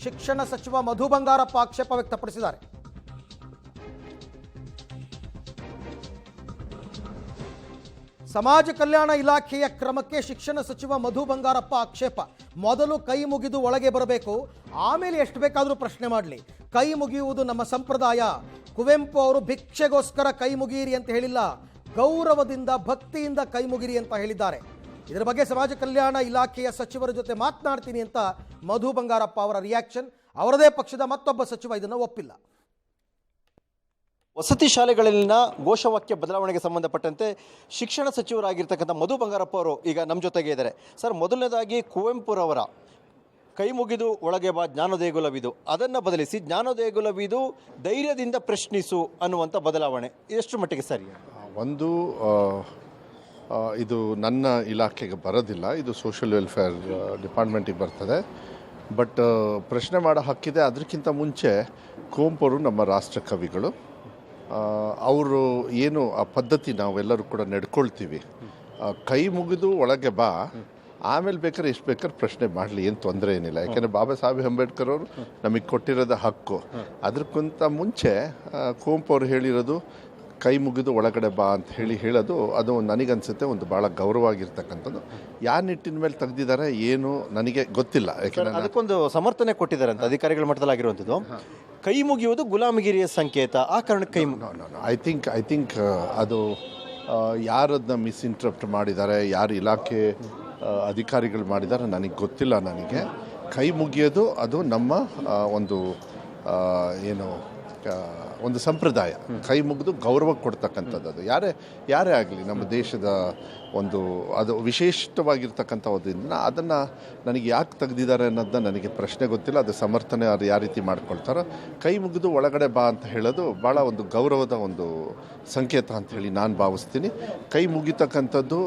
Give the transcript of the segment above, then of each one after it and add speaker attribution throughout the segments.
Speaker 1: ಶಿಕ್ಷಣ ಸಚಿವ ಮಧು ಬಂಗಾರಪ್ಪ ಆಕ್ಷೇಪ ವ್ಯಕ್ತಪಡಿಸಿದ್ದಾರೆ. ಸಮಾಜ ಕಲ್ಯಾಣ ಇಲಾಖೆಯ ಕ್ರಮಕ್ಕೆ ಶಿಕ್ಷಣ ಸಚಿವ ಮಧು ಬಂಗಾರಪ್ಪ ಆಕ್ಷೇಪ. ಮೊದಲು ಕೈ ಮುಗಿದು ಒಳಗೆ ಬರಬೇಕು, ಆಮೇಲೆ ಎಷ್ಟು ಬೇಕಾದರೂ ಪ್ರಶ್ನೆ ಮಾಡಲಿ. ಕೈ ಮುಗಿಯುವುದು ನಮ್ಮ ಸಂಪ್ರದಾಯ. ಕುವೆಂಪು ಅವರು ಭಿಕ್ಷೆಗೋಸ್ಕರ ಕೈ ಮುಗಿಯಿರಿ ಅಂತ ಹೇಳಿಲ್ಲ, ಗೌರವದಿಂದ ಭಕ್ತಿಯಿಂದ ಕೈ ಮುಗಿರಿ ಅಂತ ಹೇಳಿದ್ದಾರೆ. ಇದರ ಬಗ್ಗೆ ಸಮಾಜ ಕಲ್ಯಾಣ ಇಲಾಖೆಯ ಸಚಿವರ ಜೊತೆ ಮಾತನಾಡ್ತೀನಿ ಅಂತ ಮಧು ಬಂಗಾರಪ್ಪ ಅವರ ರಿಯಾಕ್ಷನ್. ಅವರದೇ ಪಕ್ಷದ ಮತ್ತೊಬ್ಬ ಸಚಿವ ಇದನ್ನು ಒಪ್ಪಿಲ್ಲ.
Speaker 2: ವಸತಿ ಶಾಲೆಗಳಲ್ಲಿನ ಘೋಷವಾಕ್ಯ ಬದಲಾವಣೆಗೆ ಸಂಬಂಧಪಟ್ಟಂತೆ ಶಿಕ್ಷಣ ಸಚಿವರಾಗಿರ್ತಕ್ಕಂಥ ಮಧು ಬಂಗಾರಪ್ಪ ಅವರು ಈಗ ನಮ್ಮ ಜೊತೆಗೆ ಇದ್ದಾರೆ. ಸರ್, ಮೊದಲನೇದಾಗಿ ಕುವೆಂಪುರವರ ಕೈ ಮುಗಿದು ಒಳಗೆ ಬಾ ಜ್ಞಾನೋದಯಗುಲವಿದು ಅದನ್ನು ಬದಲಿಸಿ ಜ್ಞಾನೋದಯಗುಲವಿದು ಧೈರ್ಯದಿಂದ ಪ್ರಶ್ನಿಸು ಅನ್ನುವಂಥ ಬದಲಾವಣೆ ಎಷ್ಟು ಮಟ್ಟಿಗೆ ಸರಿ?
Speaker 3: ಒಂದು ಇದು ನನ್ನ ಇಲಾಖೆಗೆ ಬರೋದಿಲ್ಲ, ಇದು ಸೋಷಿಯಲ್ ವೆಲ್ಫೇರ್ ಡಿಪಾರ್ಟ್ಮೆಂಟಿಗೆ ಬರ್ತದೆ. ಬಟ್ ಪ್ರಶ್ನೆ ಮಾಡೋ ಹಕ್ಕಿದೆ. ಅದಕ್ಕಿಂತ ಮುಂಚೆ ಕುವೆಂಪು ಅವರು ನಮ್ಮ ರಾಷ್ಟ್ರ ಕವಿಗಳು. ಅವರು ಏನು ಆ ಪದ್ಧತಿ ನಾವೆಲ್ಲರೂ ಕೂಡ ನಡ್ಕೊಳ್ತೀವಿ, ಕೈ ಮುಗಿದು ಒಳಗೆ ಬಾ, ಆಮೇಲೆ ಬೇಕಾದ್ರೆ ಎಷ್ಟು ಬೇಕಾದ್ರೆ ಪ್ರಶ್ನೆ ಮಾಡಲಿ, ಏನು ತೊಂದರೆ ಏನಿಲ್ಲ. ಯಾಕೆಂದರೆ ಬಾಬಾ ಸಾಹೇಬ್ ಅಂಬೇಡ್ಕರ್ ಅವರು ನಮಗೆ ಕೊಟ್ಟಿರೋದ ಹಕ್ಕು. ಅದಕ್ಕಿಂತ ಮುಂಚೆ ಕುವೆಂಪು ಅವರು ಹೇಳಿರೋದು ಕೈ ಮುಗಿದು ಒಳಗಡೆ ಬಾ ಅಂತ ಹೇಳೋದು, ಅದು ನನಗನ್ಸುತ್ತೆ ಒಂದು ಭಾಳ ಗೌರವವಾಗಿರ್ತಕ್ಕಂಥದ್ದು. ಯಾವ ನಿಟ್ಟಿನ ಮೇಲೆ ತೆಗೆದಿದ್ದಾರೆ ಏನು ನನಗೆ ಗೊತ್ತಿಲ್ಲ. ಯಾಕೆಂದರೆ
Speaker 2: ಅದಕ್ಕೊಂದು ಸಮರ್ಥನೆ ಕೊಟ್ಟಿದ್ದಾರೆ ಅಂತ ಅಧಿಕಾರಿಗಳ ಮಟ್ಟದಲ್ಲಾಗಿರುವಂಥದ್ದು. ಕೈ ಮುಗಿಯುವುದು ಗುಲಾಮಗಿರಿಯ ಸಂಕೇತ, ಆ ಕಾರಣಕ್ಕೆ ಕೈ
Speaker 3: ಐ ಥಿಂಕ್ ಅದು ಯಾರದನ್ನ ಮಿಸ್ಇಂಟರ್ಪ್ಟ್ ಮಾಡಿದ್ದಾರೆ, ಯಾರು ಇಲಾಖೆ ಅಧಿಕಾರಿಗಳು ಮಾಡಿದ್ದಾರೆ ನನಗೆ ಗೊತ್ತಿಲ್ಲ. ನನಗೆ ಕೈ ಮುಗಿಯೋದು ಅದು ನಮ್ಮ ಒಂದು ಸಂಪ್ರದಾಯ. ಕೈ ಮುಗಿದು ಗೌರವ ಕೊಡ್ತಕ್ಕಂಥದ್ದು. ಅದು ಯಾರೇ ಆಗಲಿ ನಮ್ಮ ದೇಶದ ಅದು ವಿಶೇಷವಾಗಿರ್ತಕ್ಕಂಥದ್ರಿಂದ ಅದನ್ನು ನನಗೆ ಯಾಕೆ ತೆಗೆದಿದ್ದಾರೆ ಅನ್ನೋದನ್ನ ನನಗೆ ಪ್ರಶ್ನೆ ಗೊತ್ತಿಲ್ಲ. ಅದು ಸಮರ್ಥನೆ ಅವ್ರು ಯಾವ ರೀತಿ ಮಾಡ್ಕೊಳ್ತಾರೋ. ಕೈ ಮುಗಿದು ಒಳಗಡೆ ಬಾ ಅಂತ ಹೇಳೋದು ಭಾಳ ಒಂದು ಗೌರವದ ಒಂದು ಸಂಕೇತ ಅಂತ ಹೇಳಿ ನಾನು ಭಾವಿಸ್ತೀನಿ. ಕೈ ಮುಗಿತಕ್ಕಂಥದ್ದು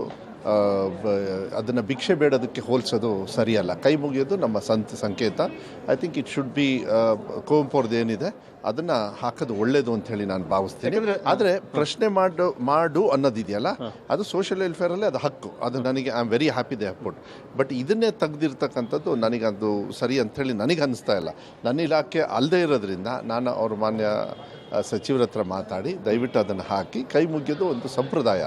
Speaker 3: ಅದನ್ನು ಭಿಕ್ಷೆ ಬೇಡೋದಕ್ಕೆ ಹೋಲಿಸೋದು ಸರಿಯಲ್ಲ. ಕೈ ಮುಗಿಯೋದು ನಮ್ಮ ಸಂಕೇತ. I think it should be Kuvempu ಅವ್ರದ್ದು ಏನಿದೆ ಅದನ್ನು ಹಾಕೋದು ಒಳ್ಳೇದು ಅಂತ ಹೇಳಿ ನಾನು ಭಾವಿಸ್ತೀನಿ. ಆದರೆ ಪ್ರಶ್ನೆ ಮಾಡು ಅನ್ನೋದಿದೆಯಲ್ಲ, ಅದು ಸೋಷಿಯಲ್ ವೆಲ್ಫೇರಲ್ಲಿ ಅದು ಹಕ್ಕು. ಅದು ನನಗೆ I am very happy they have. But ಇದನ್ನೇ ತೆಗೆದಿರ್ತಕ್ಕಂಥದ್ದು ನನಗದು ಸರಿ ಅಂಥೇಳಿ ನನಗೆ ಅನ್ನಿಸ್ತಾ ಇಲ್ಲ. ನನ್ನ ಇಲಾಖೆ ಅಲ್ಲದೆ ಇರೋದ್ರಿಂದ ನಾನು ಅವ್ರ ಮಾನ್ಯ ಸಚಿವರ ಹತ್ರ ಮಾತಾಡಿ ದಯವಿಟ್ಟು ಅದನ್ನು ಹಾಕಿ. ಕೈ ಮುಗಿಯೋದು ಒಂದು ಸಂಪ್ರದಾಯ,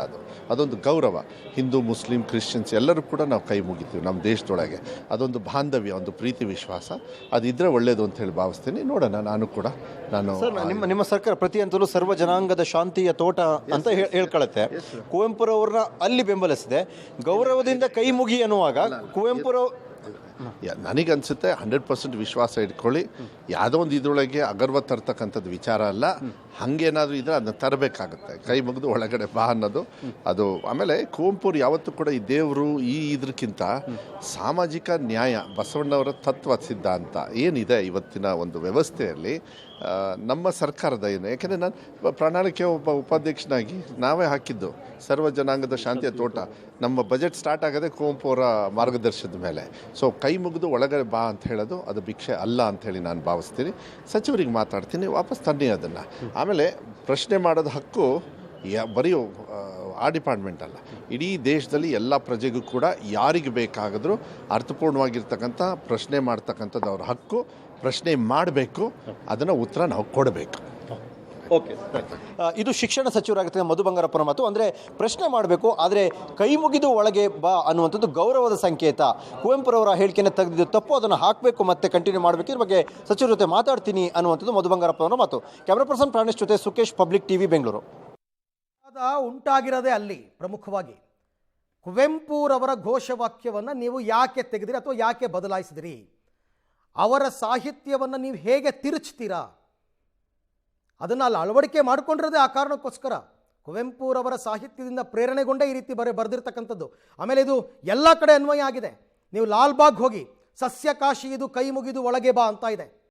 Speaker 3: ಅದೊಂದು ಗೌರವ. ಹಿಂದೂ, ಮುಸ್ಲಿಂ, ಕ್ರಿಶ್ಚಿಯನ್ಸ್ ಎಲ್ಲರೂ ಕೂಡ ನಾವು ಕೈ ಮುಗಿತೀವಿ ನಮ್ಮ ದೇಶದೊಳಗೆ. ಅದೊಂದು ಬಾಂಧವ್ಯ, ಒಂದು ಪ್ರೀತಿ, ವಿಶ್ವಾಸ. ಅದಿದ್ದರೆ ಒಳ್ಳೆಯದು ಅಂತ ಹೇಳಿ ಭಾವಿಸ್ತೀನಿ. ನೋಡೋಣ.
Speaker 2: ನಿಮ್ಮ ಸರ್ಕಾರ ಪ್ರತಿ ಹಂತದಲ್ಲೂ ಸರ್ವ ಜನಾಂಗದ ಶಾಂತಿಯ ತೋಟ ಅಂತ ಹೇಳ್ಕೊಳತ್ತೆ. ಕುವೆಂಪುರವ್ರನ್ನ ಅಲ್ಲಿ ಬೆಂಬಲಿಸಿದೆ. ಗೌರವದಿಂದ ಕೈ ಮುಗಿ ಅನ್ನುವಾಗ ಕುವೆಂಪುರವ್
Speaker 3: ನನಗನ್ಸುತ್ತೆ 100% ವಿಶ್ವಾಸ ಇಟ್ಕೊಳ್ಳಿ. ಯಾವುದೋ ಒಂದು ಇದರೊಳಗೆ ಅಗರ್ವ ತರ್ತಕ್ಕಂಥದ್ದು ವಿಚಾರ ಅಲ್ಲ. ಹಾಗೇನಾದರೂ ಇದ್ದರೆ ಅದನ್ನ ತರಬೇಕಾಗುತ್ತೆ. ಕೈ ಮುಗಿದು ಒಳಗಡೆ ಬಾ ಅನ್ನೋದು ಅದು. ಆಮೇಲೆ ಕುವೆಂಪು ಯಾವತ್ತೂ ಕೂಡ ಈ ದೇವರು ಇದಕ್ಕಿಂತ ಸಾಮಾಜಿಕ ನ್ಯಾಯ, ಬಸವಣ್ಣವರ ತತ್ವ ಸಿದ್ಧಾಂತ ಏನಿದೆ ಇವತ್ತಿನ ಒಂದು ವ್ಯವಸ್ಥೆಯಲ್ಲಿ ನಮ್ಮ ಸರ್ಕಾರದ ಏನು, ಯಾಕೆಂದರೆ ನಾನು ಪ್ರಣಾಳಿಕೆ ಒಬ್ಬ ಉಪಾಧ್ಯಕ್ಷನಾಗಿ ನಾವೇ ಹಾಕಿದ್ದು ಸರ್ವ ಜನಾಂಗದ ಶಾಂತಿಯ ತೋಟ. ನಮ್ಮ ಬಜೆಟ್ ಸ್ಟಾರ್ಟ್ ಆಗೋದೇ ಕುವೆಂಪು ಅವರ ಮಾರ್ಗದರ್ಶನದ ಮೇಲೆ. ಸೊ ಕೈ ಮುಗಿದು ಒಳಗಡೆ ಬಾ ಅಂತ ಹೇಳೋದು ಅದು ಭಿಕ್ಷೆ ಅಲ್ಲ ಅಂಥೇಳಿ ನಾನು ಭಾವಿಸ್ತೀನಿ. ಸಚಿವರಿಗೆ ಮಾತಾಡ್ತೀನಿ, ವಾಪಸ್ ತನ್ನಿ ಅದನ್ನು. ಆಮೇಲೆ ಪ್ರಶ್ನೆ ಮಾಡೋದು ಹಕ್ಕು ಬರೀ ಆ ಡಿಪಾರ್ಟ್ಮೆಂಟ್ ಅಲ್ಲ, ಇಡೀ ದೇಶದಲ್ಲಿ ಎಲ್ಲ ಪ್ರಜೆಗೂ ಕೂಡ ಯಾರಿಗೆ ಬೇಕಾದರೂ ಅರ್ಥಪೂರ್ಣವಾಗಿರ್ತಕ್ಕಂಥ ಪ್ರಶ್ನೆ ಮಾಡ್ತಕ್ಕಂಥದ್ದು ಅವ್ರ ಹಕ್ಕು. ಪ್ರಶ್ನೆ ಮಾಡಬೇಕು, ಅದನ್ನು ಉತ್ತರ ನಾವು ಕೊಡಬೇಕು.
Speaker 2: ಓಕೆ, ಇದು ಶಿಕ್ಷಣ ಸಚಿವರಾಗಿರ್ತದೆ ಮಧು ಬಂಗಾರಪ್ಪನ ಮಾತು. ಅಂದರೆ ಪ್ರಶ್ನೆ ಮಾಡಬೇಕು, ಆದರೆ ಕೈ ಮುಗಿದು ಒಳಗೆ ಬಾ ಅನ್ನುವಂಥದ್ದು ಗೌರವದ ಸಂಕೇತ. ಕುವೆಂಪುರವರ ಹೇಳಿಕೆಯನ್ನು ತೆಗೆದಿದ್ದು ತಪ್ಪು, ಅದನ್ನು ಹಾಕಬೇಕು ಮತ್ತೆ ಕಂಟಿನ್ಯೂ ಮಾಡಬೇಕು. ಇದ್ರ ಬಗ್ಗೆ ಸಚಿವರ ಜೊತೆ ಮಾತಾಡ್ತೀನಿ ಅನ್ನುವಂಥದ್ದು ಮಧು ಬಂಗಾರಪ್ಪನವರ ಮಾತು. ಕ್ಯಾಮ್ರಾ ಪರ್ಸನ್ ಪ್ರಾಣೇಶ್ ಜೊತೆ ಸುಕೇಶ್, ಪಬ್ಲಿಕ್ ಟಿವಿ, ಬೆಂಗಳೂರು.
Speaker 1: ಉಂಟಾಗಿರೋದೇ ಅಲ್ಲಿ ಪ್ರಮುಖವಾಗಿ ಕುವೆಂಪುರವರ ಘೋಷವಾಕ್ಯವನ್ನು ನೀವು ಯಾಕೆ ತೆಗೆದಿರಿ ಅಥವಾ ಯಾಕೆ ಬದಲಾಯಿಸಿದಿರಿ? ಅವರ ಸಾಹಿತ್ಯವನ್ನು ನೀವು ಹೇಗೆ ತಿರುಚ್ತೀರಾ? ಅದನ್ನು ಅಲ್ಲಿ ಅಳವಡಿಕೆ ಮಾಡಿಕೊಂಡಿರೋದೇ ಆ ಕಾರಣಕ್ಕೋಸ್ಕರ. ಕುವೆಂಪುರವರ ಸಾಹಿತ್ಯದಿಂದ ಪ್ರೇರಣೆಗೊಂಡೇ ಈ ರೀತಿ ಬರೆದಿರ್ತಕ್ಕಂಥದ್ದು. ಆಮೇಲೆ ಇದು ಎಲ್ಲ ಕಡೆ ಅನ್ವಯ ಆಗಿದೆ. ನೀವು ಲಾಲ್ಬಾಗ್ ಹೋಗಿ, ಸಸ್ಯ ಕಾಶಿ ಇದು ಕೈ ಮುಗಿದು ಒಳಗೆ ಬಾ ಅಂತ ಇದೆ.